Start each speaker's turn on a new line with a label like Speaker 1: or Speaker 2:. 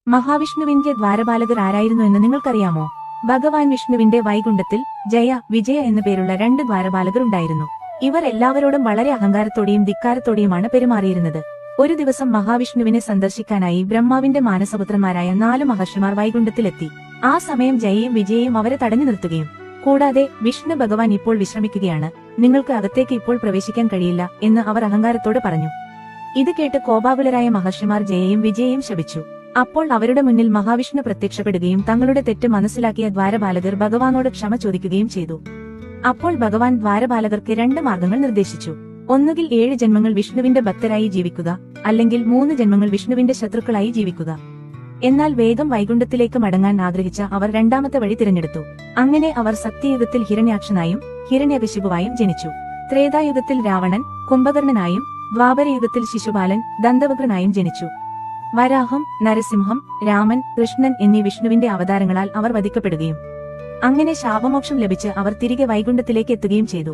Speaker 1: മഹാവിഷ്ണുവിന്റെ ദ്വാരപാലകർ ആരായിരുന്നു എന്ന് നിങ്ങൾക്കറിയാമോ? ഭഗവാൻ വിഷ്ണുവിന്റെ വൈകുണ്ഠത്തിൽ ജയ, വിജയ എന്നു പേരുള്ള 2 ദ്വാരപാലകർ ഉണ്ടായിരുന്നു. ഇവർ എല്ലാവരോടും വളരെ അഹങ്കാരത്തോടെയും ധിക്കാരത്തോടെയുമാണ് പെരുമാറിയിരുന്നത്. ഒരു ദിവസം മഹാവിഷ്ണുവിനെ സന്ദർശിക്കാനായി ബ്രഹ്മാവിന്റെ മാനസപുത്രന്മാരായ 4 മഹർഷിമാർ വൈകുണ്ഠത്തിലെത്തി. ആ സമയം ജയയും വിജയയും അവരെ തടഞ്ഞു നിർത്തുകയും, കൂടാതെ വിഷ്ണു ഭഗവാൻ ഇപ്പോൾ വിശ്രമിക്കുകയാണ്, നിങ്ങൾക്ക് അകത്തേക്ക് ഇപ്പോൾ പ്രവേശിക്കാൻ കഴിയില്ല എന്ന് അവർ അഹങ്കാരത്തോടെ പറഞ്ഞു. ഇത് കേട്ട് കോപാകുലരായ മഹർഷിമാർ ജയയും വിജയയും ശപിച്ചു. അപ്പോൾ അവരുടെ മുന്നിൽ മഹാവിഷ്ണു പ്രത്യക്ഷപ്പെടുകയും തങ്ങളുടെ തെറ്റ് മനസ്സിലാക്കിയ ദ്വാരപാലകർ ഭഗവാനോട് ക്ഷമ ചോദിക്കുകയും ചെയ്തു. അപ്പോൾ ഭഗവാൻ ദ്വാരപാലകർക്ക് 2 മാർഗങ്ങൾ നിർദ്ദേശിച്ചു. ഒന്നുകിൽ 7 ജന്മങ്ങൾ വിഷ്ണുവിന്റെ ഭക്തരായി ജീവിക്കുക, അല്ലെങ്കിൽ 3 ജന്മങ്ങൾ വിഷ്ണുവിന്റെ ശത്രുക്കളായി ജീവിക്കുക. എന്നാൽ വേഗം വൈകുണ്ഠത്തിലേക്ക് മടങ്ങാൻ ആഗ്രഹിച്ച അവർ 2ാമത്തെ വഴി തിരഞ്ഞെടുത്തു. അങ്ങനെ അവർ സത്യയുഗത്തിൽ ഹിരണ്യാക്ഷനായും ഹിരണ്യകശിപുവായും ജനിച്ചു. ത്രേതായുഗത്തിൽ രാവണൻ, കുംഭകർണനായും ദ്വാപരയുഗത്തിൽ ശിശുപാലൻ, ദന്തവക്രനായും ജനിച്ചു. വരാഹം, നരസിംഹം, രാമൻ, കൃഷ്ണൻ എന്നീ വിഷ്ണുവിന്റെ അവതാരങ്ങളാൽ അവർ വധിക്കപ്പെടുകയും അങ്ങനെ ശാപമോക്ഷം ലഭിച്ച് അവർ തിരികെ വൈകുണ്ഠത്തിലേക്ക് എത്തുകയും ചെയ്തു.